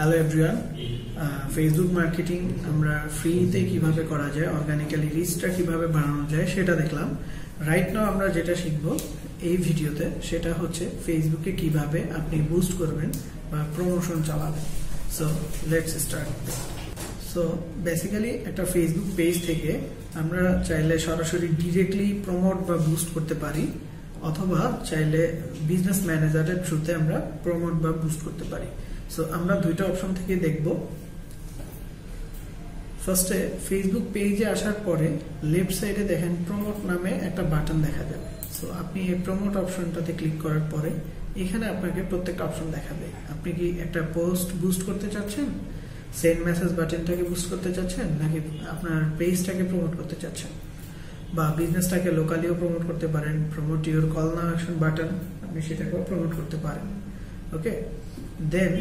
Hello everyone, Facebook marketing আমরা ফ্রিতে কিভাবে করা যায়, অর্গানিক্যালি রিচটা কিভাবে বাড়ানো যায় সেটা দেখলাম। রাইট নাও আমরা যেটা শিখব এই ভিডিওতে সেটা হচ্ছে ফেসবুকে কিভাবে আপনি বুস্ট করবেন বা প্রমোশন চালাবেন। So let's start. So basically একটা ফেসবুক পেজ থেকে আমরা চাইলে সরাসরি ডিরেক্টলি প্রমোট বা বুস্ট করতে পারি, অথবা চাইলে বিজনেস ম্যানেজারের থ্রুতে আমরা প্রমোট বা বুস্ট করতে পারি। সো আমরা দুইটা অপশন থেকে দেখব। ফার্স্টে ফেসবুক পেজে আসার পরে লেফট সাইডে দেখেন প্রমোট নামে একটা বাটন দেখা যাবে। সো আপনি এই প্রমোট অপশনটাতে ক্লিক করার পরে এখানে আপনাকে প্রত্যেকটা অপশন দেখাবে। আপনি কি একটা পোস্ট বুস্ট করতে চাচ্ছেন, সেন্ড মেসেজ বাটনটাকে বুস্ট করতে চাচ্ছেন, নাকি আপনার পেজটাকে প্রমোট করতে চাচ্ছেন, বা বিজনেসটাকে লোকালিও প্রমোট করতে পারেন। Promote your call now action button, আপনি সেটাকেও প্রমোট করতে পারেন। ওকে, দেন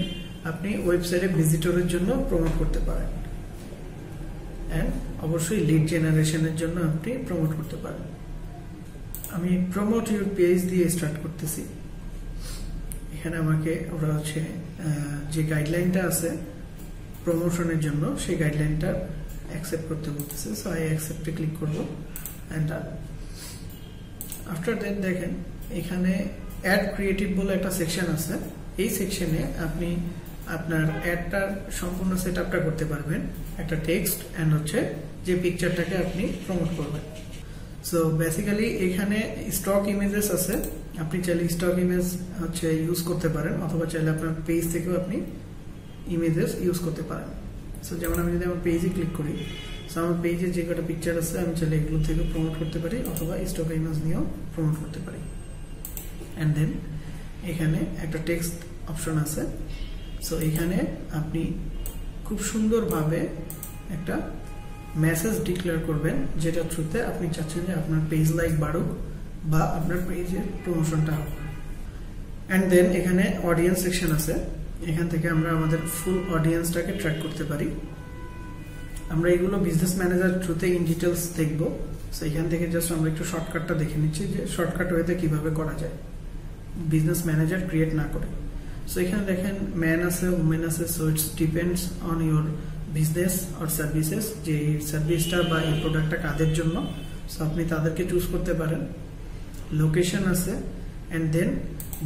আপনি ওয়েবসাইটে ভিজিটরের জন্য প্রমোট করতে পারেন, অ্যান্ড অবশ্যই লিড জেনারেশনের জন্য আপনি প্রমোট করতে পারেন। আমি প্রমোট ইউর পেজ দিয়ে স্টার্ট করতেছি। এখানে আমাকে ওরা হচ্ছে যে গাইডলাইনটা আছে প্রমোশনের জন্য সেই গাইডলাইনটা অ্যাকসেপ্ট করতে বলতেছে। সো আই অ্যাকসেপ্টে ক্লিক করবো অ্যান্ড ডান। আফটার দ্যাট দেখেন এখানে অ্যাড ক্রিয়েটিভ বলে একটা সেকশন আছে। এই সেকশনে আপনি আপনার অ্যাডটা সম্পূর্ণ সেট আপটা করতে পারবেন, একটা টেক্সট অ্যান্ড হচ্ছে যে পিকচারটাকে আপনি প্রমোট করবেন। সো বেসিক্যালি এখানে স্টক ইমেজেস আছে, আপনি চাইলে স্টক ইমেজ হচ্ছে ইউজ করতে পারেন, অথবা চাইলে আপনার পেজ থেকেও আপনি ইমেজেস ইউজ করতে পারেন। সো যেমন আমি যদি আমার পেজে ক্লিক করি, সো আমার পেজে যে কটা পিকচার আছে আমি চাইলে এগুলো থেকে প্রমোট করতে পারি, অথবা স্টক ইমেজ নিয়েও প্রমোট করতে পারি। অ্যান্ড দেন এখানে একটা টেক্সট অপশন আছে। সো এখানে আপনি খুব সুন্দরভাবে একটা মেসেজ ডিক্লেয়ার করবেন, যেটা থ্রুতে আপনি চাচ্ছেন যে আপনার পেজ লাইক বাড়ুক বা আপনার পেজের প্রমোশনটা হোক। অ্যান্ড দেন এখানে অডিয়েন্স সেকশন আছে। এখান থেকে আমরা আমাদের ফুল অডিয়েন্সটাকে ট্র্যাক করতে পারি। আমরা এগুলো বিজনেস ম্যানেজার থ্রুতে ইন ডিটেলস দেখব। সো এখান থেকে জাস্ট আমরা একটু শর্টকাটটা দেখে নিচ্ছি যে শর্টকাট ওয়েতে কিভাবে করা যায় বিজনেস ম্যানেজার ক্রিয়েট না করে। সো এখানে দেখেন ম্যান আছে, উমেন আছে। So it's depends on your business or services, যে এই সার্ভিসটা বা এই প্রোডাক্টটা কাদের জন্য। সো আপনি তাদেরকে চুজ করতে পারেন। লোকেশন আছে, and then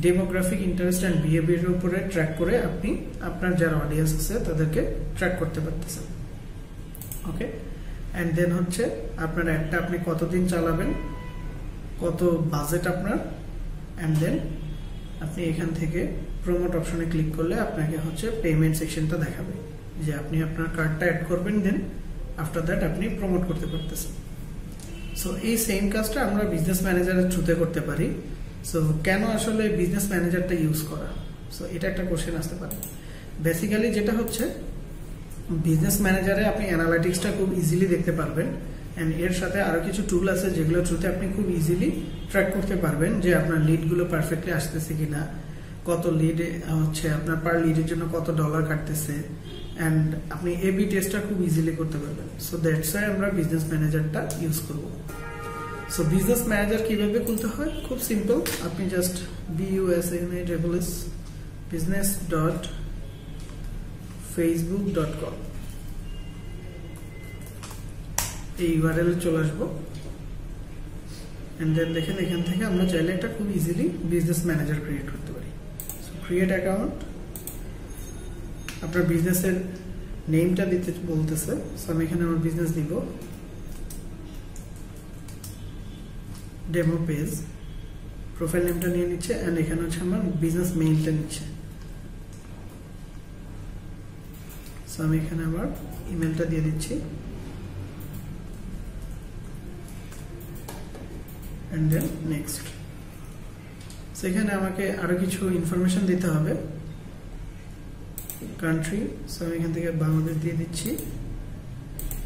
demographic interest and বিহেভিয়ারের উপরে ট্র্যাক করে আপনি আপনার যারা অডিয়েন্স আছে তাদেরকে ট্র্যাক করতে পারতেছেন। ওকে, অ্যান্ড দেন হচ্ছে আপনার অ্যাডটা আপনি কতদিন চালাবেন, কত বাজেট আপনার, অ্যান্ড দেন আপনি এখান থেকে প্রমোট অপশনে ক্লিক করলে আপনাকে হচ্ছে পেমেন্ট সেকশনটা দেখাবে যে আপনি আপনার কার্ডটা অ্যাড করবেন, দেন আফটার দ্যাট আপনি প্রমোট করতে পারতেছেন। সো এই সেম কাজটা আমরা বিজনেস ম্যানেজারের থ্রুতে করতে পারি। সো কেন আসলে বিজনেস ম্যানেজারটা ইউজ করা? সো এটা একটা কোশ্চেন আসতে পারে। বেসিক্যালি যেটা হচ্ছে বিজনেস ম্যানেজারে আপনি অ্যানালাইটিক্সটা খুব ইজিলি দেখতে পারবেন, অ্যান্ড এর সাথে আরো কিছু টুল আছে যেগুলোর থ্রুতে আপনি খুব ইজিলি ট্র্যাক করতে পারবেন যে আপনার লিডগুলো পারফেক্টলি আসতেছে কিনা, কত লিড হচ্ছে আপনার পার লিডের জন্য কত ডলার কাটতেছে, অ্যান্ড আপনি এবি টেস্টটা খুব ইজিলি করতে পারবেন। সো দ্যাটস ওয়াই আমরা বিজনেস ম্যানেজারটা ইউজ করব। সো বিজনেস ম্যানেজার কিভাবে খুলতে হয়? খুব সিম্পল। আপনি জাস্ট BUSNASS business.facebook.com এই ইউআরএল চলে আসবো। এন্ড দেন দেখেন এখান থেকে আমরা চাইলে একটা খুব ইজিলি বিজনেস ম্যানেজার ক্রিয়েট করতে পারি। সো ক্রিয়েট অ্যাকাউন্ট, আপনার বিজনেসের নেমটা দিতে বলতেছে। সো আমি এখানে আমার বিজনেস দিব, ডেমো পেজ। প্রোফাইল নেমটা নিয়ে নিচ্ছে, অ্যান্ড এখানে হচ্ছে আমার বিজনেস মেইলটা নিচ্ছে। সো আমি এখানে আমার ইমেলটা দিয়ে দিচ্ছি, অ্যান্ড দেন নেক্সট। সো এখানে আমাকে আরো কিছু ইনফরমেশন দিতে হবে। কান্ট্রি, সো আমি এখান থেকে বাংলাদেশ দিয়ে দিচ্ছি,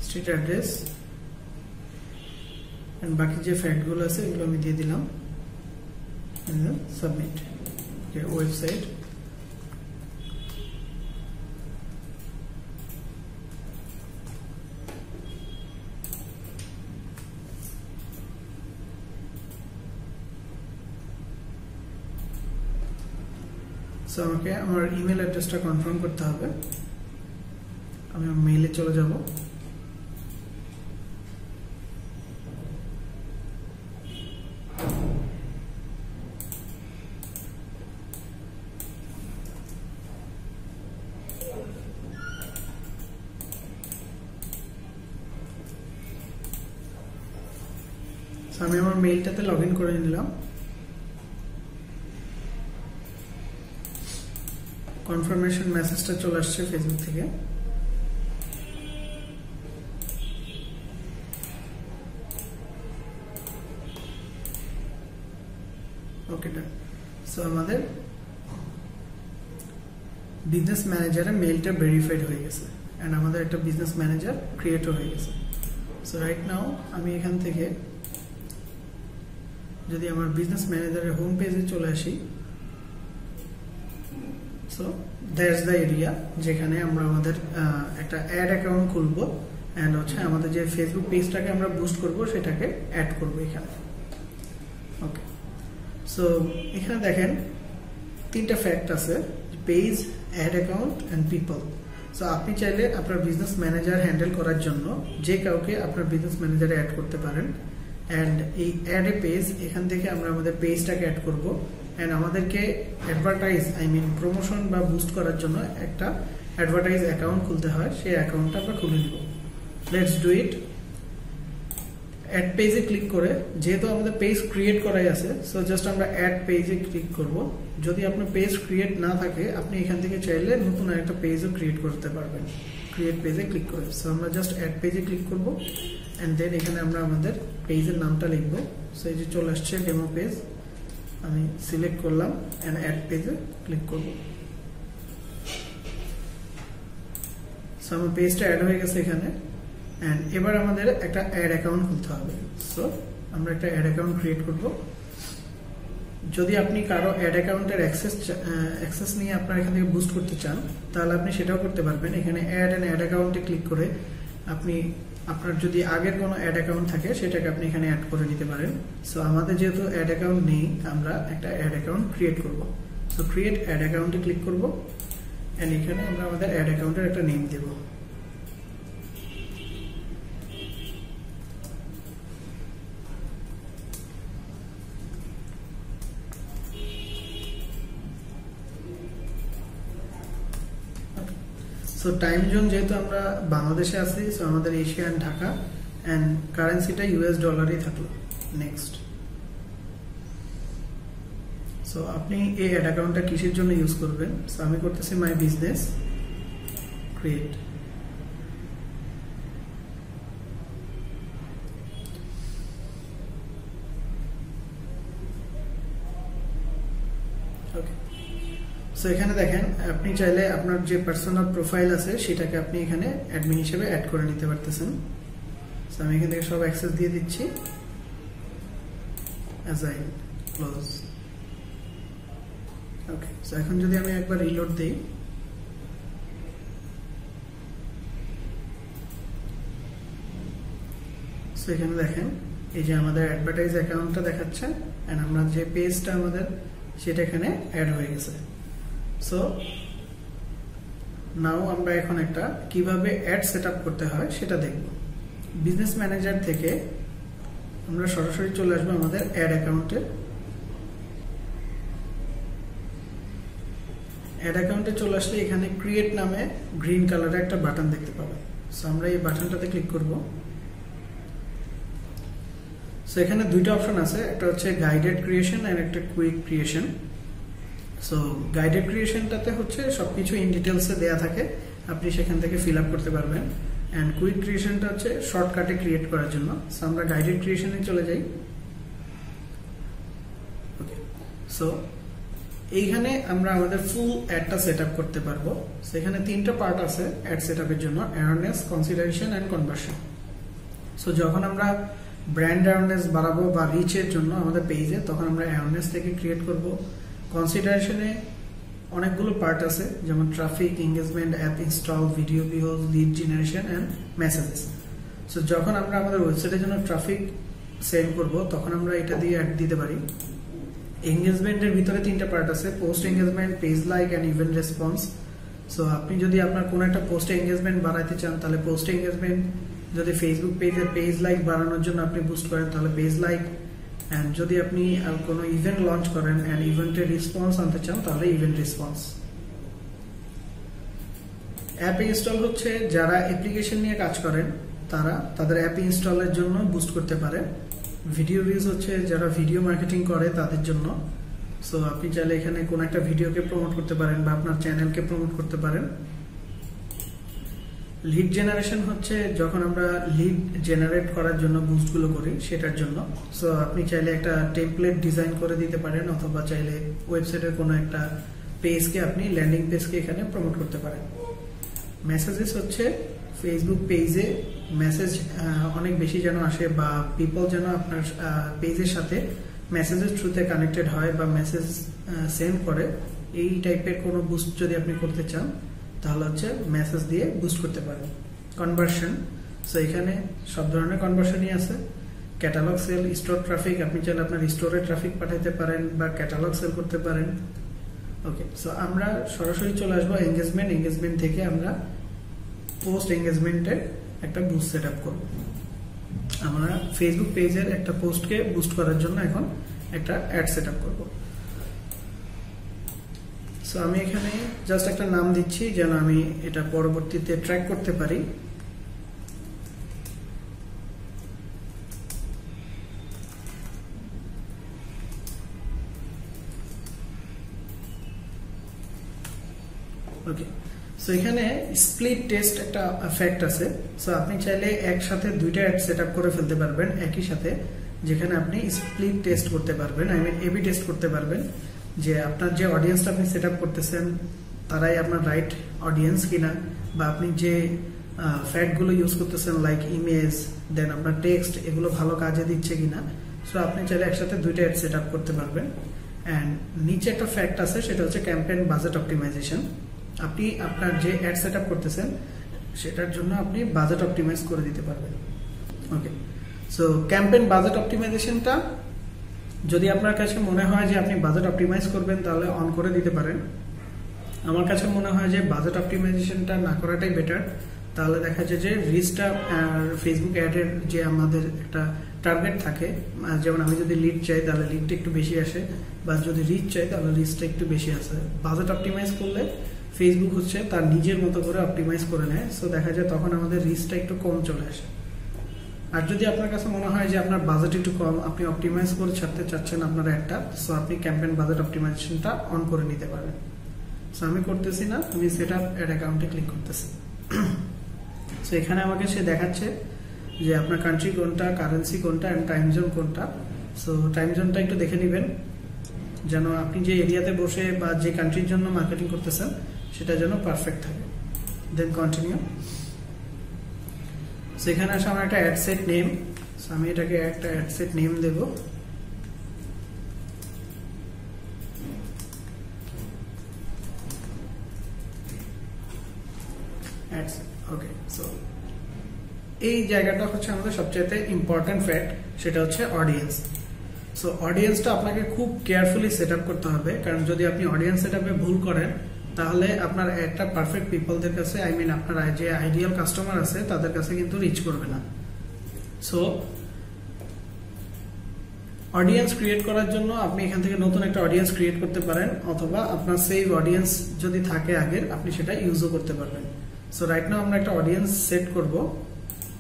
স্ট্রিট অ্যাড্রেস, এন্ড বাকি যে ফ্যাক্টগুলো আছে এগুলো আমি দিয়ে দিলাম, সাবমিট। ওয়েবসাইট, সো আমাকে আমার ইমেল অ্যাড্রেসটা কনফার্ম করতে হবে। আমি মেইলে চলে যাব। আমি আমার মেইলটাতে লগ ইন করে নিলাম। কনফার্মেশন মেসেজটা চলে আসছে ফেসবুক থেকে। ওকে ডান। সো আমাদের বিজনেস ম্যানেজারে মেইলটা ভেরিফাইড হয়ে গেছে এন্ড আমাদের একটা বিজনেস ম্যানেজার ক্রিয়েট হয়ে গেছে। সো রাইট নাও আমি এখান থেকে যদি আমার বিজনেস ম্যানেজারের হোম পেজে চলে আসি, সো দ্যাটস দ্য এরিয়া যেখানে আমরা আমাদের একটা অ্যাড অ্যাকাউন্ট খুলবো এন্ড হচ্ছে আমাদের যে ফেসবুক পেজটাকে আমরা বুস্ট করব সেটাকে অ্যাড করব এখানে। ওকে, সো এখানে দেখেন তিনটা ফ্যাক্ট আছে, page, ad account and people. So আপনি চাইলে আপনার বিজনেস ম্যানেজার হ্যান্ডেল করার জন্য যে কাউকে আপনার বিজনেস ম্যানেজারে অ্যাড করতে পারেন। এন্ড এই অ্যাড এ পেজ, এখান থেকে আমরা আমাদের পেজটাকে অ্যাড করব এন্ড আমাদেরকে অ্যাডভার্টাইজ প্রমোশন বা বুস্ট করার জন্য একটা অ্যাডভার্টাইজ অ্যাকাউন্ট খুলতে হয়, সেই অ্যাকাউন্টটা আমরা খুলে নিব। Let's do it. অ্যাড পেজে ক্লিক করে, যেহেতু আমাদের পেজ ক্রিয়েট করাই আছে, সো জাস্ট আমরা অ্যাড পেজে ক্লিক করব। যদি আপনার পেজ ক্রিয়েট না থাকে আপনি এখান থেকে চাইলে নতুন একটা পেজও ক্রিয়েট করতে পারবেন ক্রিয়েট পেজে ক্লিক করে। সো আমরা জাস্ট অ্যাড পেজে ক্লিক করব এন্ড দেন এখানে আমরা আমাদের পেজের নামটা লিখব। সো এই যে চলে আসছে ডেমো পেজ, আমি সিলেক্ট করলাম এন্ড অ্যাড পেজে ক্লিক করব। সো আমার পেজটা অ্যাড হয়ে গেছে এখানে এন্ড এবার আমাদের একটা অ্যাড অ্যাকাউন্ট খুলতে হবে। সো আমরা একটা অ্যাড অ্যাকাউন্ট ক্রিয়েট করব। যদি আপনি কারো অ্যাড অ্যাকাউন্টের অ্যাক্সেস নিয়ে আপনার এখান থেকে বুস্ট করতে চান তাহলে আপনি সেটাও করতে পারবেন। এখানে অ্যাড এন্ড অ্যাড অ্যাকাউন্টে ক্লিক করে আপনি আপনার যদি আগের কোনো অ্যাড অ্যাকাউন্ট থাকে সেটাকে আপনি এখানে অ্যাড করে নিতে পারেন। সো আমাদের যেহেতু অ্যাড অ্যাকাউন্ট নেই, আমরা একটা অ্যাড অ্যাকাউন্ট ক্রিয়েট করব। সো ক্রিয়েট অ্যাড অ্যাকাউন্টে ক্লিক করব এন্ড এখানে আমরা আমাদের অ্যাড অ্যাকাউন্টের একটা নেম দেব। সো টাইম জোন যেহেতু আমরা বাংলাদেশে আছি, সো আমাদের এশিয়া এন্ড ঢাকা এন্ড কারেন্সিটা ইউএস ডলারই থাকলো। নেক্সট। সো আপনি এই অ্যাড অ্যাকাউন্টটা কিসের জন্য ইউজ করবেন? সো আমি করতেছি my business, create. Okay, so এখানে দেখেন আপনি চাইলে আপনার যে পার্সোনাল প্রোফাইল আছে সেটাকে আপনি এখানে অ্যাডমিন হিসেবে অ্যাড করে নিতে পারতেছেন। সো আমি এখান থেকে সব অ্যাক্সেস দিয়ে দিচ্ছি। Assign, close. ওকে, সো এখন যদি আমি একবার রিলোড দেই, সো এখানে দেখেন এই যে আমাদের অ্যাডভার্টাইজ অ্যাকাউন্টটা দেখাচ্ছে এন্ড আমরা যে পেজটা আমাদের সেটা এখানে অ্যাড হয়ে গেছে। সো নাও আমরা এখন একটা কিভাবে অ্যাড সেটআপ করতে হয় সেটা দেখব। বিজনেস ম্যানেজার থেকে আমরা সরাসরি চলে আসবো আমাদের অ্যাড অ্যাকাউন্টে। অ্যাড অ্যাকাউন্টে চলে আসলে এখানে ক্রিয়েট নামে গ্রিন কালারের একটা বাটন দেখতে পাবেন। সো আমরা এই বাটনটাতে ক্লিক করব। সো এখানে দুইটা অপশন আছে, একটা হচ্ছে গাইডেড ক্রিয়েশন আর একটা কুইক ক্রিয়েশন। সো গাইডেড ক্রিয়েশনটাতে হচ্ছে সবকিছু ইন ডিটেলসে দেয়া থাকে, আপনি সেখান থেকে ফিল আপ করতে পারবেন। এন্ড কুইক ক্রিয়েশনটা হচ্ছে শর্টকাটে ক্রিয়েট করার জন্য। সো আমরা গাইডেড ক্রিয়েশনে চলে যাই। ওকে, সো এইখানে আমরা আমাদের ফুল অ্যাডটা সেট আপ করতে পারবো। সেখানে তিনটা পার্ট আছে অ্যাড সেট আপের জন্য: awareness, consideration and conversion. So যখন আমরা ব্র্যান্ড অ্যাওয়ারনেস বাড়াবো বা রিচের জন্য আমাদের পেজে, তখন আমরা অ্যাওয়ারনেস থেকে ক্রিয়েট করব। কনসিডারেশনে অনেকগুলো পার্ট আছে, যেমন traffic, engagement, app install, video views, lead generation and messages. So যখন আমরা আমাদের ওয়েবসাইটের জন্য ট্রাফিক সেল করব তখন আমরা এটা দিয়ে অ্যাড দিতে পারি। এঙ্গেজমেন্টের ভিতরে তিনটা পার্ট আছে, post engagement, page like and event response. So আপনি যদি আপনার কোনো একটা পোস্টে এঙ্গেজমেন্ট বাড়াইতে চান তাহলে পোস্ট এঙ্গেজমেন্ট, যদি ফেসবুক পেজের পেজ লাইক বাড়ানোর জন্য আপনি বুস্ট করেন তাহলে পেজ লাইক, এন্ড যদি আপনি কোনো ইভেন্ট লঞ্চ করেন এন্ড ইভেন্টের রেসপন্স আনতে চান তাহলে ইভেন্ট রেসপন্স। অ্যাপ ইনস্টল হচ্ছে যারা অ্যাপ্লিকেশন নিয়ে কাজ করেন তারা তাদের অ্যাপ ইনস্টলের জন্য বুস্ট করতে পারে। ভিডিও ভিউজ হচ্ছে যারা ভিডিও মার্কেটিং করে তাদের জন্য। সো আপনি চাইলে এখানে কোন একটা ভিডিওকে প্রমোট করতে পারেন বা আপনার চ্যানেলকে প্রমোট করতে পারেন। লিড জেনারেশন হচ্ছে যখন আমরা লিড জেনারেট করার জন্য বুস্টগুলো করি সেটার জন্য। সো আপনি চাইলে একটা টেমপ্লেট ডিজাইন করে দিতে পারেন অথবা চাইলে ওয়েবসাইটের কোনো একটা পেজকে আপনি ল্যান্ডিং পেজকে এখানে প্রমোট করতে পারেন। মেসেজেস হচ্ছে ফেসবুক পেজে মেসেজ অনেক বেশি যেন আসে বা পিপল যেন আপনার পেজের সাথে মেসেজের থ্রুতে কানেক্টেড হয় বা মেসেজ সেন্ড করে, এই টাইপের কোনো বুস্ট যদি আপনি করতে চান তাহলে হচ্ছে মেসেজ দিয়ে বুস্ট করতে পারেন। কনভার্সন, সো এখানে সব ধরনের কনভার্সনই আছে। ক্যাটালগ সেল, স্টোর ট্রাফিক, আপনি চাইলে আপনার স্টোরে ট্রাফিক পাঠাতে পারেন বা ক্যাটালগ সেল করতে পারেন। ওকে, সো আমরা সরাসরি চলে আসবো এঙ্গেজমেন্ট। এঙ্গেজমেন্ট থেকে আমরা পোস্ট এঙ্গেজমেন্টের একটা বুস্ট সেট আপ করবো। আমরা ফেসবুক পেজের একটা পোস্টকে বুস্ট করার জন্য এখন একটা অ্যাড সেট আপ করবো। সো আমি এখানে জাস্ট একটা নাম দিচ্ছি যেন আমি এটা পরবর্তীতে ট্র্যাক করতে পারি। ওকে, সো এখানে স্প্লিট টেস্ট একটা ফ্যাক্ট আছে। সো আপনি চাইলে একসাথে দুইটা অ্যাড সেট আপ করে ফেলতে পারবেন একই সাথে, যেখানে আপনি স্প্লিট টেস্ট করতে পারবেন, আই মিন এবি টেস্ট করতে পারবেন যে আপনার যে অডিয়েন্সটা আপনি সেট আপ করতেছেন তারাই আপনার রাইট অডিয়েন্স কিনা, বা আপনি যে ফ্যাক্টগুলো ইউজ করতেছেন লাইক ইমেজ দেন আপনার টেক্সট, এগুলো ভালো কাজে দিচ্ছে কিনা। সো আপনি চাইলে একসাথে দুইটা অ্যাড সেট আপ করতে পারবেন। অ্যান্ড নিচে একটা ফ্যাক্ট আছে, সেটা হচ্ছে ক্যাম্পেইন বাজেট অপটিমাইজেশন। আপনি আপনার যে অ্যাড সেট আপ করতেছেন সেটার জন্য আপনি বাজেট অপটিমাইজ করে দিতে পারবেন। ওকে, সো ক্যাম্পেইন বাজেট অপটিমাইজেশনটা যদি আপনার কাছে মনে হয় যে আপনি বাজেট অপটিমাইজ করবেন তাহলে অন করে দিতে পারেন। আমার কাছে মনে হয় যে বাজেট অপটিমাইজেশনটা না করাটাই বেটার। তাহলে দেখা যায় যে রিচটা ফেসবুক অ্যাডের যে আমাদের একটা টার্গেট থাকে, যেমন আমি যদি লিড চাই তাহলে লিডটা একটু বেশি আসে, বা যদি রিচ চাই তাহলে রিচটা একটু বেশি আসে। বাজেট অপটিমাইজ করলে ফেসবুক হচ্ছে তার নিজের মতো করে অপটিমাইজ করে নেয়। সো দেখা যায় তখন আমাদের রিচটা একটু কম চলে আসে। আর যদি আপনার কাছে মনে হয় যে আপনার বাজেট একটু কম, আপনি অপটিমাইজ করে ছাড়তে চাচ্ছেন আপনার অ্যাডটা, সো আপনি ক্যাম্পেইন বাজেট অপটিমাইজেশনটা অন করে নিতে পারবেন। সো আমি করতেছি না, আমি সেট আপ অ্যাড অ্যাকাউন্টে ক্লিক করতেছি। সো এখানে আমাকে সে দেখাচ্ছে যে আপনার কান্ট্রি কোনটা, কারেন্সি কোনটা এন্ড টাইম জোন কোনটা। সো টাইম জোনটা একটু দেখে নেবেন যেন আপনি যে এরিয়াতে বসে বা যে কান্ট্রির জন্য মার্কেটিং করতেছেন সেটা যেন পারফেক্ট থাকে। Then continue. সেখানে আসে আমার একটা অ্যাড সেট নেম, আমি এটাকে একটা অ্যাড সেট নেম দেব। ওকে, সো এই জায়গাটা হচ্ছে আমাদের সবচেয়ে ইম্পর্টেন্ট ফ্যাক্ট, সেটা হচ্ছে অডিয়েন্স। সো অডিয়েন্সটা আপনাকে খুব কেয়ারফুলি সেট আপ করতে হবে, কারণ যদি আপনি অডিয়েন্স সেট আপে ভুল করেন তাহলে আপনার একটা পারফেক্ট পিপলদের কাছে, আই মিন আপনার যে আইডিয়াল কাস্টমার আছে তাদের কাছে কিন্তু রিচ করবে না। সো অডিয়েন্স ক্রিয়েট করার জন্য আপনি এখান থেকে নতুন একটা অডিয়েন্স ক্রিয়েট করতে পারেন, অথবা আপনার সেভ অডিয়েন্স যদি থাকে আগের আপনি সেটা ইউজও করতে পারবেন। সো রাইট নাও আমরা একটা অডিয়েন্স সেট করব।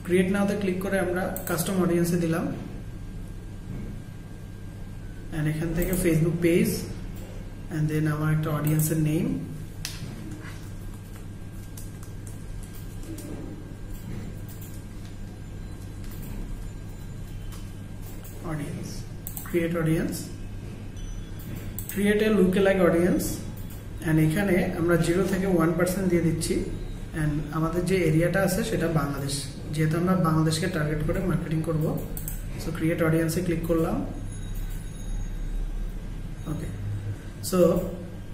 ক্রিয়েট নাওতে ক্লিক করে আমরা কাস্টম অডিয়েন্সে দিলাম, এন্ড এখান থেকে ফেসবুক পেজ, এন্ড দেন আমার একটা অডিয়েন্সের name, audience, create audience, create a lookalike audience, and এখানে আমরা 0 থেকে 1% দিয়ে দিচ্ছি। এন্ড আমাদের যে এরিয়াটা আছে সেটা বাংলাদেশ, যেহেতু আমরা বাংলাদেশকে টার্গেট করে মার্কেটিং করব। সো ক্রিয়েট অডিয়েন্সে ক্লিক করলাম। ওকে, সো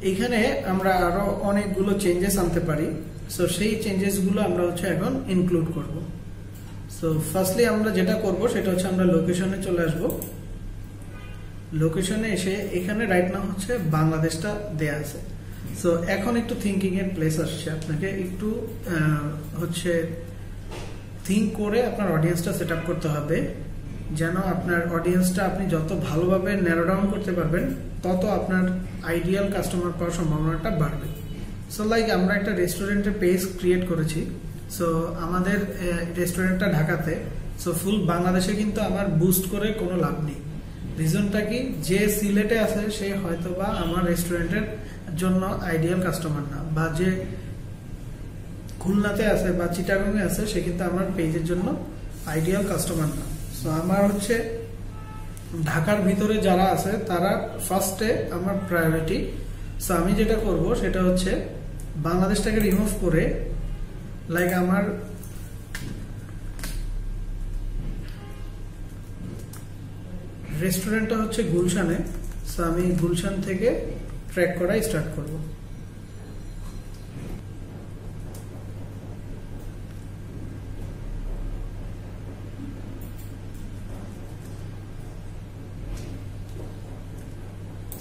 এইখানে আমরা আরো অনেকগুলো চেঞ্জেস আনতে পারি। সো সেই চেঞ্জেসগুলো আমরা হচ্ছে এখন ইনক্লুড করব। সো ফার্স্টলি আমরা যেটা করব সেটা হচ্ছে আমরা লোকেশনে চলে আসব। লোকেশনে এসে এখানে রাইট নাও হচ্ছে বাংলাদেশটা দেয়া আছে। সো এখন একটু থিঙ্কিং এর প্লেস আসছে, আপনাকে একটু হচ্ছে থিঙ্ক করে আপনার অডিয়েন্সটা সেট আপ করতে হবে, যেন আপনার অডিয়েন্সটা আপনি যত ভালোভাবে ন্যারো ডাউন করতে পারবেন তত আপনার আইডিয়াল কাস্টমার পাওয়ার সম্ভাবনাটা বাড়বে। সো লাইক আমরা একটা রেস্টুরেন্টের পেজ ক্রিয়েট করেছি। সো আমাদের রেস্টুরেন্টটা ঢাকাতে, সো ফুল বাংলাদেশে কিন্তু আমার বুস্ট করে কোনো লাভ নেই। রিজনটা কি, যে সিলেটে আছে সে হয়তোবা আমার রেস্টুরেন্টের জন্য আইডিয়াল কাস্টমার না, বা যে খুলনাতে আছে বা চিটাগংয়ে আছে সে কিন্তু আমার পেজের জন্য আইডিয়াল কাস্টমার না। সো আমার হচ্ছে ঢাকার ভিতরে যারা আছে তারা ফার্স্টে আমার প্রায়োরিটি। সো আমি যেটা করব সেটা হচ্ছে বাংলাদেশটাকে রিমুভ করে, লাইক আমার রেস্টুরেন্টটা হচ্ছে গুলশানে। সো আমি গুলশান থেকে ট্র্যাক করা স্টার্ট করব।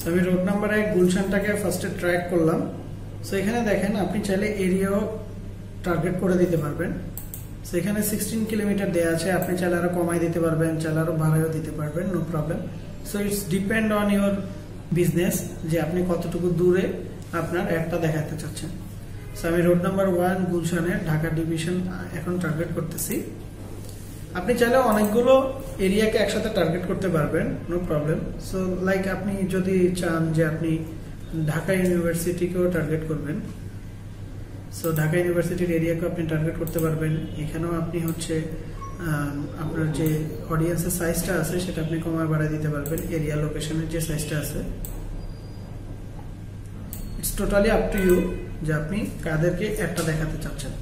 আমি রোড নাম্বার 1 গুলশানটাকে ফার্স্টে ট্র্যাক করলাম। সো এখানে দেখেন আপনি চাইলে এরিয়াও টার্গেট করে দিতে পারবেন। সো এখানে 16 কিলোমিটার দেওয়া আছে, আপনি চাইলে আরো কমাই দিতে পারবেন, চাইলে আরো বাড়াইও দিতে পারবেন, no problem. So it's depend on your business যে আপনি কতটুকু দূরে আপনার একটা দেখাতে চাচ্ছেন। সো আমি রোড নাম্বার 1 গুলশানে ঢাকা ডিভিশন এখন টার্গেট করতেছি। আপনি চাইলে অনেকগুলো এরিয়াকে একসাথে টার্গেট করতে পারবেন, নো প্রবলেম। সো লাইক আপনি যদি চান যে আপনি ঢাকা ইউনিভার্সিটিকেও টার্গেট করবেন, সো ঢাকা ইউনিভার্সিটির এরিয়াকেও আপনি টার্গেট করতে পারবেন। এখানেও আপনি হচ্ছে আপনার যে অডিয়েন্সের সাইজটা আছে সেটা আপনি কমায় বাড়ায় দিতে পারবেন, এরিয়া লোকেশনের যে সাইজটা আছে। It's totally up to you যে আপনি কাদেরকে একটা দেখাতে চাচ্ছেন।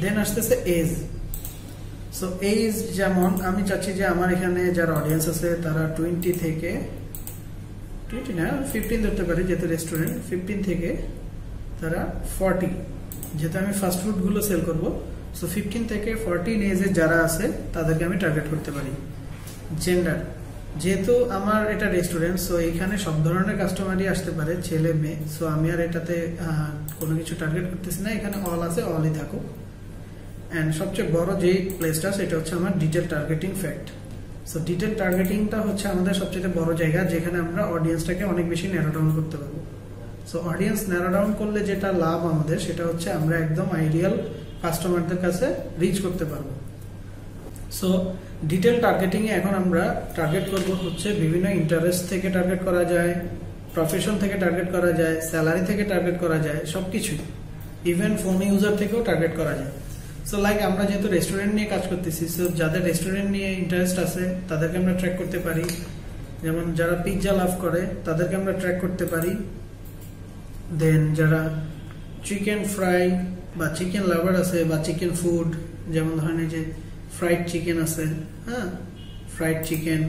দেন আসতেছে এজ। সো এজ যেমন আমি চাচ্ছি যে আমার এখানে যারা অডিয়েন্স আছে তারা 20 থেকে 20 না 15 ধরতে পারি, যেহেতু রেস্টুরেন্ট 15 থেকে তারা 40, যেহেতু আমি ফাস্ট ফুড গুলো সেল করব। সো 15 থেকে 14 এজে যারা আছে তাদেরকে আমি টার্গেট করতে পারি। জেন্ডার, যেহেতু আমার এটা রেস্টুরেন্ট, সো এখানে সব ধরনের কাস্টমারই আসতে পারে, ছেলে মেয়ে। সো আমি আর এটাতে কোনো কিছু টার্গেট করতেছি না, এখানে অল আছে, অলই থাকুক। এন্ড সবচেয়ে বড় যে প্লেসটা সেটা হচ্ছে আমার detail targeting fact. So detail টার্গেটিংটা হচ্ছে আমাদের সবচেয়ে বড় জায়গা যেখানে আমরা অডিয়েন্সটাকে অনেক বেশি ন্যারো ডাউন করতে পারবো। সো অডিয়েন্স ন্যারো ডাউন করলে যেটা লাভ আমাদের সেটা হচ্ছে আমরা একদম আইডিয়াল কাস্টমারদের কাছে রিচ করতে পারবো। সো ডিটেল টার্গেটিং এ এখন আমরা টার্গেট করব হচ্ছে বিভিন্ন ইন্টারেস্ট থেকে টার্গেট করা যায়, প্রফেশন থেকে টার্গেট করা যায়, স্যালারি থেকে টার্গেট করা যায়, সবকিছুই। ইভেন ফোন ইউজার থেকেও টার্গেট করা যায়। সো লাইক আমরা যেহেতু রেস্টুরেন্ট নিয়ে কাজ করতেছি, সো যাদের রেস্টুরেন্ট নিয়ে ইন্টারেস্ট আছে তাদেরকে আমরা ট্র্যাক করতে পারি। যেমন যারা পিৎজা লাভ করে তাদেরকে আমরা ট্র্যাক করতে পারি। দেন যারা চিকেন ফ্রাই বা চিকেন লাভার আছে বা চিকেন ফুড, যেমন ধরেন যে ফ্রাইড চিকেন আছে, হ্যাঁ, ফ্রাইড চিকেন।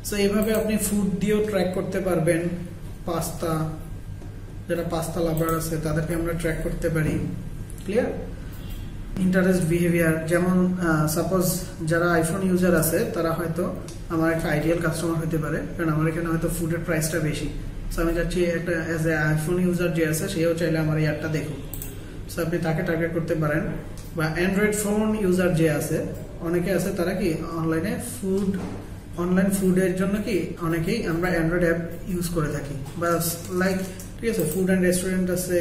সো এইভাবে আপনি ফুড দিয়েও ট্র্যাক করতে পারবেন। পাস্তা, যারা পাস্তা লাভার আছে তাদেরকে আমরা ট্র্যাক করতে পারি। ক্লিয়ার? ইন্টারেস্ট বিহেভিয়ার, যেমন সাপোজ যারা আইফোন ইউজার আছে তারা হয়তো আমার একটা আইডিয়াল কাস্টমার হতে পারে, কারণ আমার এখানে হয়তো ফুডের প্রাইসটা বেশি। সো আমি চাচ্ছি একটা অ্যাজ এ আইফোন ইউজার যে আছে সেও চাইলে আমার এই অ্যাডটা দেখুক। সো আপনি তাকে টার্গেট করতে পারেন। বা অ্যান্ড্রয়েড ফোন ইউজার যে আছে, অনেকে আছে তারা কি অনলাইনে অনলাইন ফুডের জন্য কি অনেকেই আমরা অ্যান্ড্রয়েড অ্যাপ ইউজ করে থাকি। বা লাইক ঠিক আছে, ফুড অ্যান্ড রেস্টুরেন্ট আছে,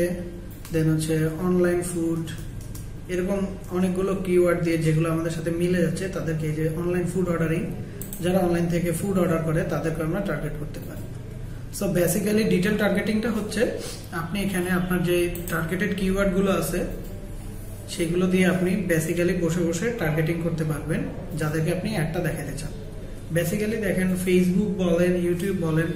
দেন হচ্ছে অনলাইন ফুড, এরকম অনেকগুলো কিওয়ার্ড দিয়ে যেগুলো আমাদের সাথে মিলে যাচ্ছে তাদেরকে, যে অনলাইন ফুড অর্ডারিং, যারা অনলাইন থেকে ফুড অর্ডার করে তাদেরকে আমরা টার্গেট করতে পারি। সো বেসিক্যালি ডিটেল টার্গেটিংটা হচ্ছে আপনি এখানে আপনার যে টার্গেটেড কিওয়ার্ড গুলো আছে সেগুলো দিয়ে আপনি বেসিক্যালি বসে বসে টার্গেটিং করতে পারবেন যাদেরকে আপনি একটা দেখাতে চান। বেসিক্যালি দেখেন ফেসবুক বলেন, ইউটিউব বলেন,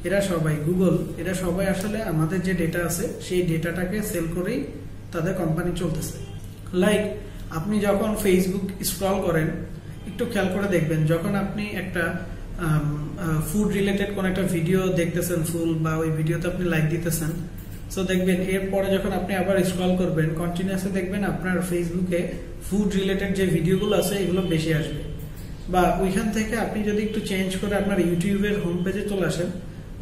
এরা সবাই, গুগল, এরা সবাই আসলে আমাদের যে ডেটা আছে সেই ডেটাটাকে সেল করেই তাদের কোম্পানি চলতেছে। লাইক আপনি যখন ফেসবুক স্ক্রল করেন একটু খেয়াল করে দেখবেন, যখন আপনি একটা ফুড রিলেটেড কোন একটা ভিডিও দেখতেছেন ফুল, বা ওই ভিডিওতে আপনি লাইক দিতেছেন, সো দেখবেন এরপরে যখন আপনি আবার স্ক্রল করবেন কন্টিনিউয়াসলি দেখবেন আপনার ফেসবুকে ফুড রিলেটেড যে ভিডিওগুলো আছে এগুলো বেশি আসবে। বা ওইখান থেকে আপনি যদি একটু চেঞ্জ করে আপনার ইউটিউবের হোম পেজে চলে আসেন,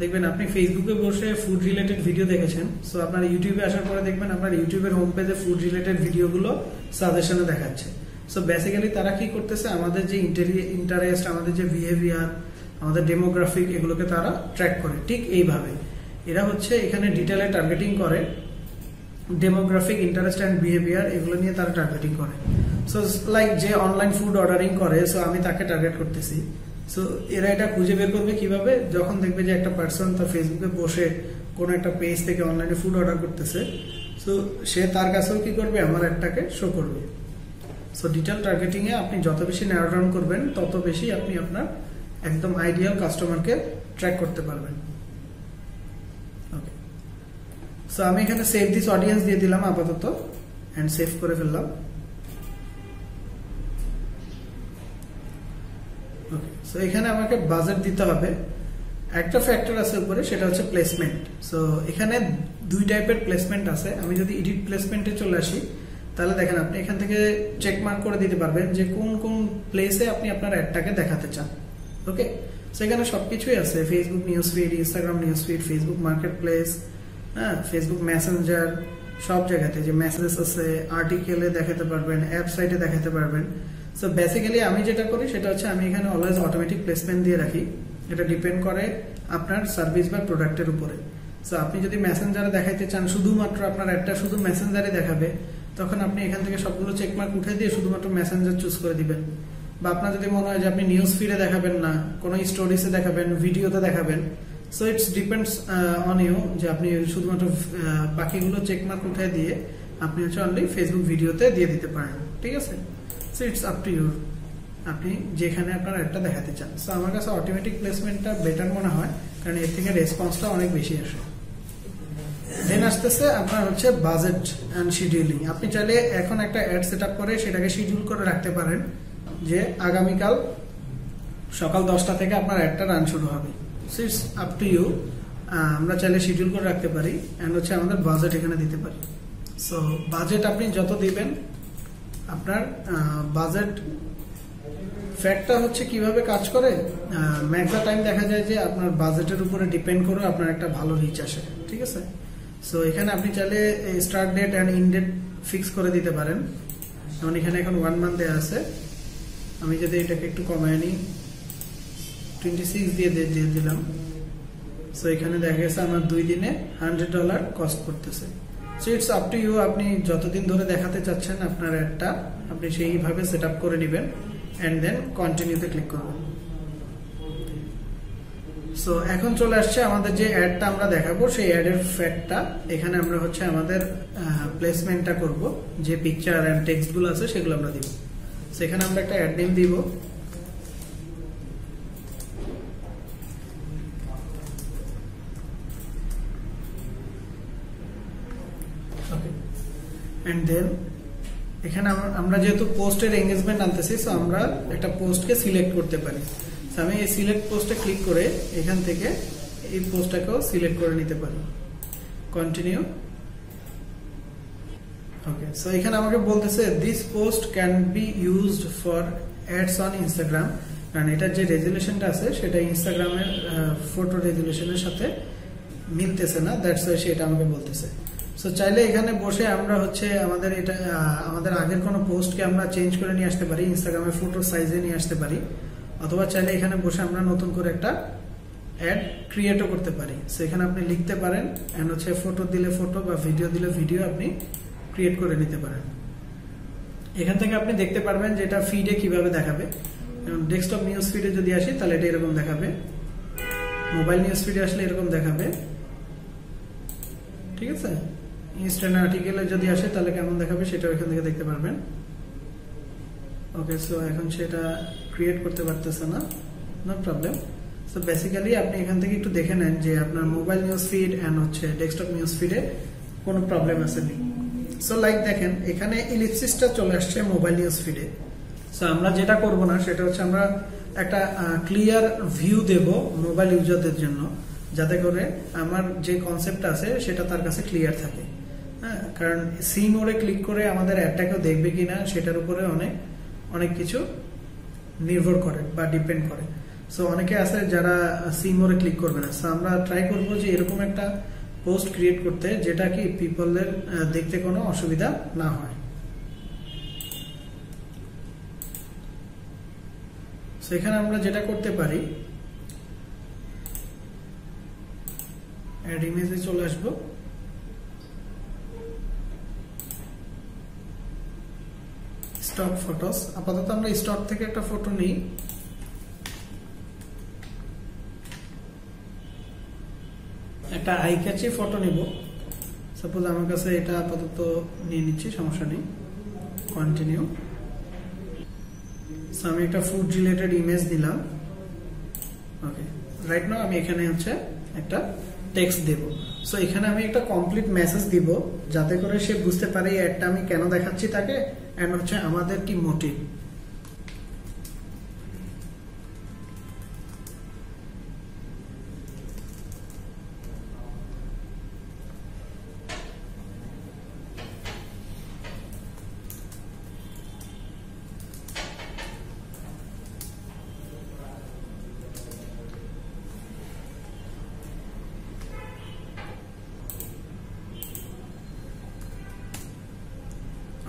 দেখবেন আপনি ফেসবুকে বসে ফুড রিলেটেড ভিডিও দেখেছেন, সো আপনার ইউটিউবে আসার পরে দেখবেন আপনার ইউটিউবের হোম পেজে ফুড রিলেটেড ভিডিওগুলো সাজেশনে দেখাচ্ছে। সো বেসিক্যালি তারা কি করতেছে, আমাদের যে ইন্টারেস্ট, আমাদের যে বিহেভিয়ার, আমাদের ডেমোগ্রাফিক, এগুলোকে তারা ট্র্যাক করে। ঠিক এইভাবে এরা হচ্ছে এখানে ডিটেলে টার্গেটিং করে, ডেমোগ্রাফিক, ইন্টারেস্ট অ্যান্ড বিহেভিয়ার এগুলো নিয়ে তারা টার্গেটিং করে। সো লাইক যে অনলাইন ফুড অর্ডারিং করে, সো আমি তাকে টার্গেট করতেছি। সো এরা এটা খুঁজে বের করবে কিভাবে, যখন দেখবে যে একটা পার্সন তার ফেসবুকে বসে কোনো একটা পেজ থেকে অনলাইনে ফুড অর্ডার করতেছে, সো সে তার কাছেও কি করবে, আমার অ্যাডটাকে শো করবে। সো ডিটেল টার্গেটিং এ আপনি যত বেশি ন্যারো ডাউন করবেন, তত বেশি আপনি আপনার একদম আইডিয়াল কাস্টমারকে ট্র্যাক করতে পারবেন। ওকে, সো আমি এখানে সেভ দিস অডিয়েন্স দিয়ে দিলাম আপাতত, এন্ড সেভ করে ফেললাম। ওকে, সো এখানে আমাকে বাজেট দিতে হবে। একটা ফ্যাক্টর আছে উপরে, সেটা হচ্ছে প্লেসমেন্ট। সো এখানে দুই টাইপের প্লেসমেন্ট আছে। আমি যদি এডিট প্লেসমেন্টে চলে আসি, তাহলে দেখেন আপনি এখান থেকে চেক মার্ক করে দিতে পারবেন যে কোন কোন প্লেসে আপনি আপনার অ্যাডটাকে দেখাতে চান। ওকে, সেখানে সবকিছুই আছে, Facebook news feed, Instagram news feed, Facebook market place, হ্যাঁ, ফেসবুক মেসেঞ্জার, সব জায়গাতে যে মেসেজেস আছে, আর্টিকেলে দেখাতে পারবেন, ওয়েবসাইটে দেখাতে পারবেন। সো বেসিক্যালি আমি যেটা করি সেটা হচ্ছে আমি এখানে অলওয়েজ অটোমেটিক প্লেসমেন্ট দিয়ে রাখি। এটা ডিপেন্ড করে আপনার সার্ভিস বা প্রোডাক্টের উপরে। সো আপনি যদি মেসেঞ্জারে দেখাইতে চান, শুধুমাত্র আপনার একটা শুধু মেসেঞ্জারে দেখাবে, তখন আপনি এখান থেকে সবগুলো চেকমার্ক উঠে দিয়ে শুধুমাত্র মেসেঞ্জার চুজ করে দিবেন। বা আপনার যদি মনে হয় যে আপনি নিউজ ফিডে দেখাবেন না, কোনো স্টোরিজে দেখাবেন, ভিডিওতে দেখাবেন, so it's depends on you, যে আপনি শুধুমাত্র বাকিগুলো চেকমার্ক উঠে দিয়ে আপনি হচ্ছে অনলি ফেসবুক ভিডিওতে দিয়ে দিতে পারেন। ঠিক আছে, so it's up to you, আপনি যেখানে আপনার একটা দেখাতে চান। সো আমার কাছে অটোমেটিক প্লেসমেন্টটা বেটার মনে হয়, কারণ এর থেকে রেসপন্সটা অনেক বেশি আসে। দেন আসতেছে আপনার হচ্ছে বাজেট অ্যান্ড শিডিউলিং। আপনি চাইলে এখন একটা অ্যাড সেট আপ করে সেটাকে শিডিউল করে রাখতে পারেন যে আগামীকাল সকাল 10টা থেকে আপনার অ্যাডটা রান শুরু হবে। So it's up to you, আমরা চাইলে শিডিউল করে রাখতে পারি, অ্যান্ড হচ্ছে আমাদের বাজেট এখানে দিতে পারি। সো বাজেট আপনি যত দিবেন, আপনার বাজেট ফ্যাক্টটা হচ্ছে কিভাবে কাজ করে, ম্যাক্সা টাইম দেখা যায় যে আপনার বাজেটের উপরে ডিপেন্ড করে আপনার একটা ভালো রিচ আসে। ঠিক আছে, সো এখানে আপনি চাইলে start date and end date fix করে দিতে পারেন। যেমন এখানে এখন 1 মান্থ দেওয়া আছে, আমি যদি এটাকে একটু কমায় নিই, 26 দিয়ে দিলাম। সো এখানে দেখা গেছে আমার 2 দিনে $100 কস্ট করতেছে। So it's up to you, আপনি যতদিন ধরে দেখাতে চাচ্ছেন আপনার অ্যাডটা, আপনি সেইভাবে সেট আপ করে নেবেন, এন্ড দেন কন্টিনিউতে ক্লিক করবেন। সো এখন চলে আসছে আমাদের যে অ্যাডটা আমরা দেখাবো, সেই অ্যাডের ফ্যাক্টটা। এখানে আমরা হচ্ছে আমাদের প্লেসমেন্টটা করব, যে পিকচার এন্ড টেক্সট গুলো আছে সেগুলো আমরা দিব। সেখানে আমরা একটা অ্যাড নেম দিব। এন্ড দেন এখানে আমরা যেহেতু পোস্টের এঙ্গেজমেন্ট আনতেছি, সো আমরা একটা পোস্টকে সিলেক্ট করতে পারি। আমি এই সিলেক্ট পোস্টে ক্লিক করে এখান থেকে এই পোস্টটাকেও সিলেক্ট করে নিতে পারি। কন্টিনিউ। ওকে, সো এখানে আমাকে বলতেছে this post can be used for ads on Instagram, কারণ এটার যে রেজুলেশনটা আছে সেটা ইনস্টাগ্রামের ফটো রেজুলেশনের সাথে মিলতেছে না, দ্যাটস ওয়াই সেটা আমাকে বলতেছে। সো চাইলে এখানে বসে আমরা হচ্ছে আমাদের আগের কোনো পোস্টকে আমরা চেঞ্জ করে নিয়ে আসতে পারি, ইনস্টাগ্রামের ফটো সাইজে নিয়ে আসতে পারি, অথবা চাইলে এখানে বসে আমরা নতুন করে একটা অ্যাড ক্রিয়েটও করতে পারি। সো এখানে আপনি লিখতে পারেন, এন্ড হচ্ছে ফটো দিলে ফটো বা ভিডিও দিলে ভিডিও আপনি ক্রিয়েট করে নিতে পারেন। এখান থেকে আপনি দেখতে পারবেন যে এটা ফিডে কিভাবে দেখাবে। ডেস্কটপ নিউজ ফিডে যদি আসি তাহলে এটা এরকম দেখাবে, মোবাইল নিউজ ফিডে আসলে এরকম দেখাবে। ঠিক আছে, ইনস্ট্যান্ট আর্টিকেলে যদি আসে তাহলে কেমন দেখাবে সেটাও এখান থেকে দেখতে পারবেন। ওকে, সো এখন সেটা ক্রিয়েট করতে পারতেছে না, নো প্রবলেম। সো বেসিক্যালি আপনি এখান থেকে একটু দেখে নেন যে আপনার মোবাইল নিউজ ফিড এন্ড হচ্ছে ডেস্কটপ নিউজ ফিডে কোনো প্রবলেম আছে নি। সো লাইক দেখেন এখানে ইলিপসিসটা চলে আসছে মোবাইল নিউজ ফিডে। সো আমরা যেটা করব না সেটা হচ্ছে আমরা একটা ক্লিয়ার ভিউ দেব মোবাইল ইউজারদের জন্য, যাতে করে আমার যে কনসেপ্টটা আছে সেটা তার কাছে ক্লিয়ার থাকে। হ্যাঁ, কারণ সি মোডে ক্লিক করে আমাদের অ্যাডটাকেও দেখবে কিনা সেটার উপরে অনেক কিছু নির্ভর করে বা ডিপেন্ড করে। সো অনেকে আছে যারা সি মোরে ক্লিক করবে না। সো আমরা ট্রাই করব যে এরকম একটা পোস্ট ক্রিয়েট করতে যেটা কি পিপলের দেখতে কোনো অসুবিধা না হয়। সো এখানে আমরা যেটা করতে পারি, অ্যাড ইমেজে চলে আসবো, স্টক ফটোস। আপাতত আমরা স্টক থেকে একটা ফটো নিই। একটা আই ক্যাচি ফটো নিব। সাপোজ আমার কাছে এটা আপাতত নিয়ে নিচ্ছি, সমস্যা নেই। কন্টিনিউ। সো আমি একটা ফুড রিলেটেড ইমেজ দিলাম। ওকে, রাইট নাও আমি এখানে হচ্ছে একটা টেক্সট দেব। সো এখানে আমি একটা কমপ্লিট মেসেজ দিব যাতে করে সে বুঝতে পারে এই অ্যাডটা আমি কেন দেখাচ্ছি তাকে, এন্ড হচ্ছে আমাদের কি মোটিভ।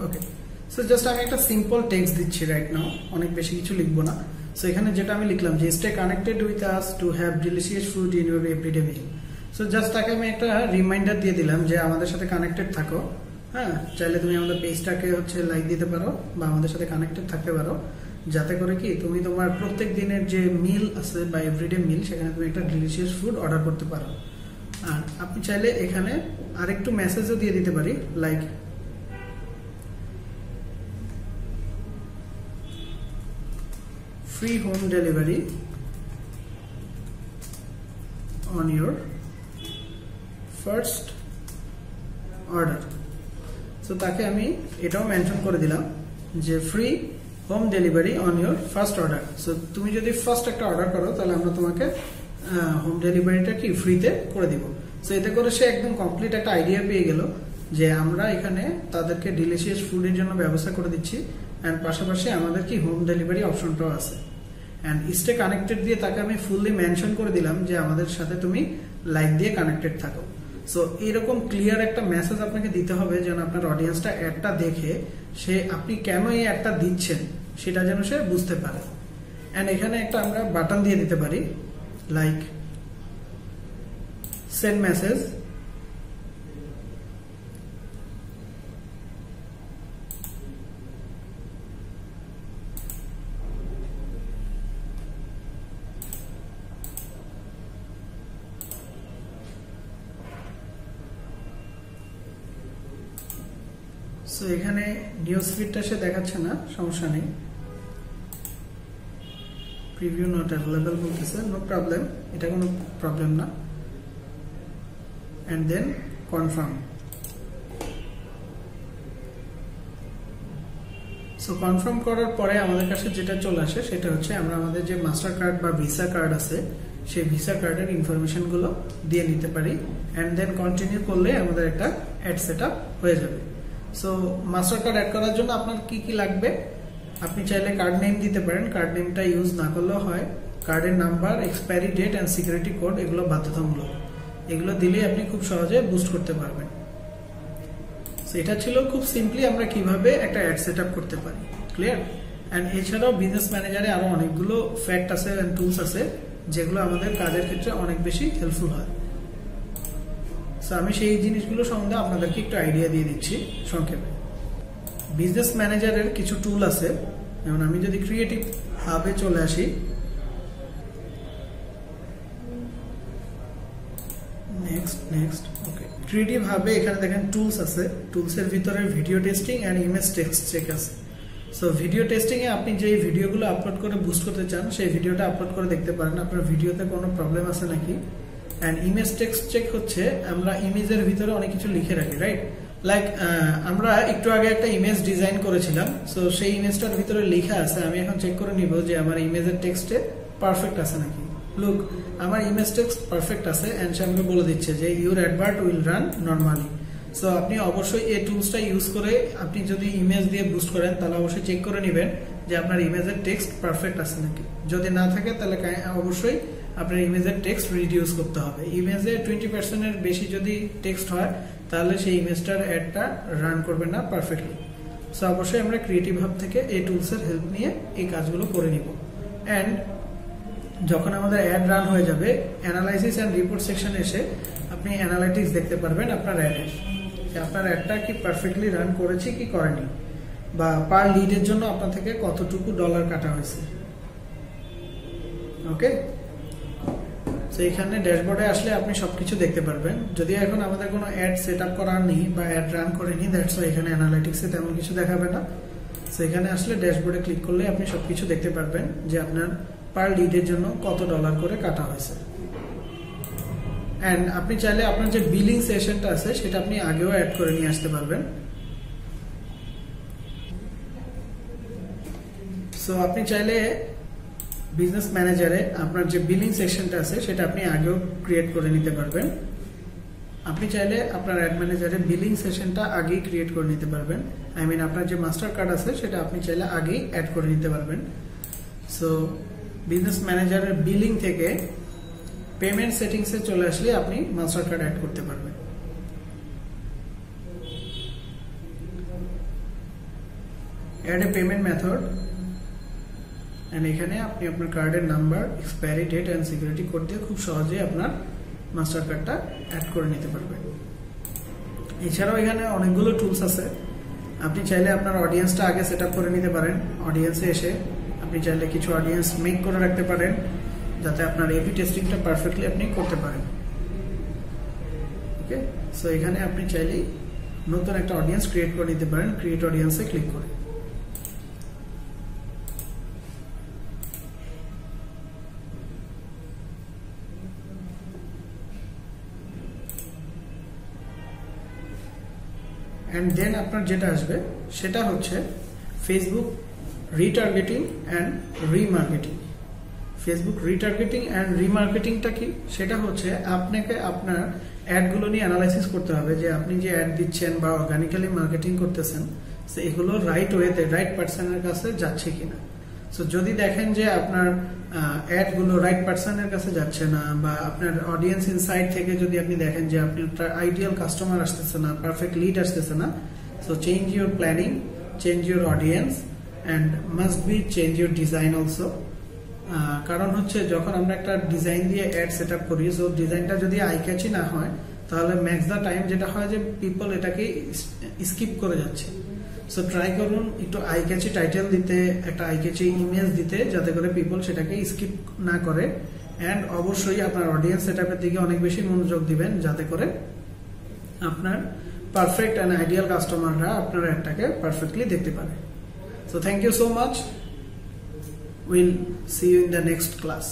ওকে, সো জাস্ট আমি একটা সিম্পল টেক্সট দিচ্ছি রাইট নাও, অনেক বেশি কিছু লিখবো না। সো এখানে যেটা আমি লিখলাম যে stay connected with us to have delicious food in your everyday meal. So just তাকে আমি একটা রিমাইন্ডার দিয়ে দিলাম যে আমাদের সাথে কানেক্টেড থাকো। হ্যাঁ, চাইলে তুমি আমাদের পেজটাকে হচ্ছে লাইক দিতে পারো বা আমাদের সাথে কানেক্টেড থাকতে পারো, যাতে করে কি তুমি তোমার প্রত্যেক দিনের যে মিল আছে বা এভরিডে মিল সেখানে তুমি একটা ডিলিশিয়াস ফুড অর্ডার করতে পারো। আর আপনি চাইলে এখানে আরেকটু মেসেজও দিয়ে দিতে পারি, like free home delivery on your first order। So তাকে আমি এটাও মেনশন করে দিলাম যে free home delivery on your first order. So তুমি যদি ফার্স্ট একটা অর্ডার করো তাহলে আমরা তোমাকে হোম ডেলিভারিটা কি ফ্রিতে করে দিব। সো এতে করে সে একদম কমপ্লিট একটা আইডিয়া পেয়ে গেল যে আমরা এখানে তাদেরকে ডিলিশিয়াস ফুডের জন্য ব্যবস্থা করে দিচ্ছি, এন্ড পাশাপাশি আমাদের কি হোম ডেলিভারি অপশনটাও আছে। এন্ড স্টে কানেক্টেড দিয়ে তাকে আমি ফুললি মেনশন করে দিলাম যে আমাদের সাথে তুমি লাইক দিয়ে কানেক্টেড থাকো। সো এইরকম ক্লিয়ার একটা মেসেজ আপনাকে দিতে হবে যেন আপনার অডিয়েন্সটা অ্যাডটা দেখে সে আপনি কেন এই অ্যাডটা দিচ্ছেন সেটা যেন সে বুঝতে পারে। এন্ড এখানে একটা আমরা বাটন দিয়ে দিতে পারি, লাইক সেন্ড মেসেজ। সো এখানে নিউজ ফিডটা সে দেখাচ্ছে না, সমস্যা নেই। প্রিভিউ নট অ্যাভেলেবল বলতেছে, নো প্রবলেম, এটা কোনো প্রবলেম না। And then confirm. So confirm করার পরে আমাদের কাছে যেটা চলে আসে সেটা হচ্ছে আমরা আমাদের যে মাস্টার কার্ড বা ভিসা কার্ড আছে সেই ভিসা কার্ডের ইনফরমেশন গুলো দিয়ে নিতে পারি, এন্ড দেন কন্টিনিউ করলে আমাদের একটা অ্যাড সেটআপ হয়ে যাবে। সো মাস্টার কার্ড অ্যাড করার জন্য আপনার কি কি লাগবে, আপনি চাইলে কার্ড নেম দিতে পারেন, কার্ড নেমটা ইউজ না করলেও হয়। কার্ডের number, expiry date and security code এগুলো বাধ্যতামূলক, এগুলো দিলে আপনি খুব সহজে বুস্ট করতে পারবেন। সো এটা ছিল খুব সিম্পলি আমরা কিভাবে একটা অ্যাড সেটআপ করতে পারি, ক্লিয়ার। এন্ড এছাড়াও বিজনেস ম্যানেজারে আরো অনেকগুলো ফ্যাক্ট আছে এন্ড টুলস আছে যেগুলো আমাদের কাজের ক্ষেত্রে অনেক বেশি হেল্পফুল হয়। সো আমি সেই জিনিসগুলো সম্বন্ধে আপনাদেরকে একটু আইডিয়া দিয়ে দিচ্ছি সংক্ষেপে। বিজনেস ম্যানেজারের কিছু টুল আছে, যেমন আমি যদি ক্রিয়েটিভ হাবে চলে আসি, নেক্সট ওকে, ক্রিয়েটিভ হাবে এখানে দেখেন টুলস আছে, টুলসের ভিতরে video testing and image text check আছে। সো ভিডিও টেস্টিং এ আপনি যে ভিডিওগুলো আপলোড করে বুস্ট করতে চান সেই ভিডিওটা আপলোড করে দেখতে পারেন আপনার ভিডিওতে কোনো প্রবলেম আছে নাকি। এন্ড ইমেজ টেক্সট চেক হচ্ছে আমরা ইমেজের ভিতরে অনেক কিছু লিখে রাখি, রাইট। লাইক আমরা একটু আগে একটা ইমেজ ডিজাইন করেছিলাম, সো সেই ইমেজটার ভিতরে লেখা আছে, আমি এখন চেক করে নিব যে আমার ইমেজের টেক্সটে পারফেক্ট আছে নাকি। লুক, আমার ইমেজ টেক্সট পারফেক্ট আছে এন্ড সে আমাকে বলে দিচ্ছে যে your advert will run normally. So আপনি অবশ্যই এই টুলসটা ইউজ করে আপনি যদি ইমেজ দিয়ে বুস্ট করেন তাহলে অবশ্যই চেক করে নেবেন যে আপনার ইমেজের টেক্সট পারফেক্ট আছে নাকি। যদি না থাকে তাহলে অবশ্যই আপনার ইমেজের টেক্সট রিডিউস করতে হবে। ইমেজে 20% এর বেশি যদি টেক্সট হয় তাহলে সেই ইমেজটার অ্যাডটা রান করবে না পারফেক্টলি। সো অবশ্যই আমরা ক্রিয়েটিভ হাব থেকে এই টুলসের হেল্প নিয়ে এই কাজগুলো করে নিব। অ্যান্ড যখন আমাদের অ্যাড রান হয়ে যাবে, অ্যানালাইসিস অ্যান্ড রিপোর্ট সেকশনে এসে আপনি অ্যানালাইটিক্স দেখতে পারবেন আপনার অ্যাডের, যে আপনার অ্যাডটা কি পারফেক্টলি রান করেছে কি করেনি, বা পার লিডের জন্য আপনার থেকে কতটুকু ডলার কাটা হয়েছে। ওকে, তো এখানে ড্যাশবোর্ডে আসলে আপনি সবকিছু দেখতে পারবেন। যদিও এখন আমাদের কোনো অ্যাড সেট আপ করা নেই বা অ্যাড রান করেনি, দ্যাটস ওয়াই এখানে অ্যানালাইটিক্সে তেমন কিছু দেখাবে না। তো এখানে আসলে ড্যাশবোর্ডে ক্লিক করলে আপনি সবকিছু দেখতে পারবেন যে আপনার পার লিডের জন্য কত ডলার করে কাটা হয়েছে। অ্যান্ড আপনি চাইলে আপনার যে বিলিং সেশনটা আছে সেটা আপনি আগেও অ্যাড করে নিয়ে আসতে পারবেন। সো আপনি চাইলে বিজনেস ম্যানেজারে আপনার যে বিলিং সেকশনটা আছে সেটা আপনি আগেও ক্রিয়েট করে নিতে পারবেন। আপনি চাইলে আপনার অ্যাড ম্যানেজারে বিলিং সেশনটা আগেই ক্রিয়েট করে নিতে পারবেন। আই মিন আপনার যে মাস্টার কার্ড আছে সেটা আপনি চাইলে আগেই অ্যাড করে নিতে পারবেন। সো বিজনেস ম্যানেজারের বিলিং থেকে পেমেন্ট সেটিংসে চলে আসলে আপনি মাস্টার কার্ড অ্যাড করতে পারবেন। Add a payment method, and এখানে আপনি আপনার কার্ডের number, expiry date and security code দিয়ে খুব সহজে আপনার মাস্টার কার্ডটা অ্যাড করে নিতে পারবেন। এছাড়াও এখানে অনেকগুলো টুলস আছে। আপনি চাইলে আপনার অডিয়েন্সটা আগে সেট আপ করে নিতে পারেন। অডিয়েন্সে এসে আপনি চাইলে কিছু অডিয়েন্স মেক করে রাখতে পারেন যাতে আপনার এপি টেস্টিংটা পারফেক্টলি আপনি করতে পারেন। ওকে, সো এখানে আপনি চাইলেই নতুন একটা অডিয়েন্স ক্রিয়েট করে নিতে পারেন ক্রিয়েট অডিয়েন্সে ক্লিক করে। অ্যান্ড দেন আপনার যেটা আসবে সেটা হচ্ছে Facebook retargeting and remarketing. Facebook retargeting and রিমার্কেটিংটা কি? সেটা হচ্ছে আপনাকে আপনার অ্যাডগুলো নিয়ে অ্যানালাইসিস করতে হবে যে আপনি যে অ্যাড দিচ্ছেন বা অর্গানিক্যালি মার্কেটিং করতেছেন এগুলো রাইট ওয়েতে রাইট পার্সনের কাছে যাচ্ছে কিনা। সো যদি দেখেন যে আপনার অ্যাডগুলো রাইট পার্সনের কাছে যাচ্ছে না, বা আপনার অডিয়েন্স ইনসাইড থেকে যদি আপনি দেখেন যে আপনার আইডিয়াল কাস্টমার আসতেছে না, পারফেক্ট লিড আসতেছে না, so change your planning, change your audience and must be change your design also. কারণ হচ্ছে যখন আমরা একটা ডিজাইন দিয়ে অ্যাড সেট আপ করি, সো ডিজাইনটা যদি আই ক্যাচি না হয় তাহলে ম্যাক্স দ্য টাইম যেটা হয় যে পিপল এটাকে স্কিপ করে যাচ্ছে। সো ট্রাই করুন একটু আই ক্যাচি টাইটেল দিতে, একটা আই ক্যাচি ইমেজ দিতে, যাতে করে পিপল সেটাকে স্কিপ না করে। অ্যান্ড অবশ্যই আপনার অডিয়েন্স সেট আপের দিকে অনেক বেশি মনোযোগ দিবেন যাতে করে আপনার পারফেক্ট অ্যান্ড আইডিয়াল কাস্টমাররা আপনার অ্যাডটাকে পারফেক্টলি দেখতে পারে। So thank you so much. We'll see you in the next class.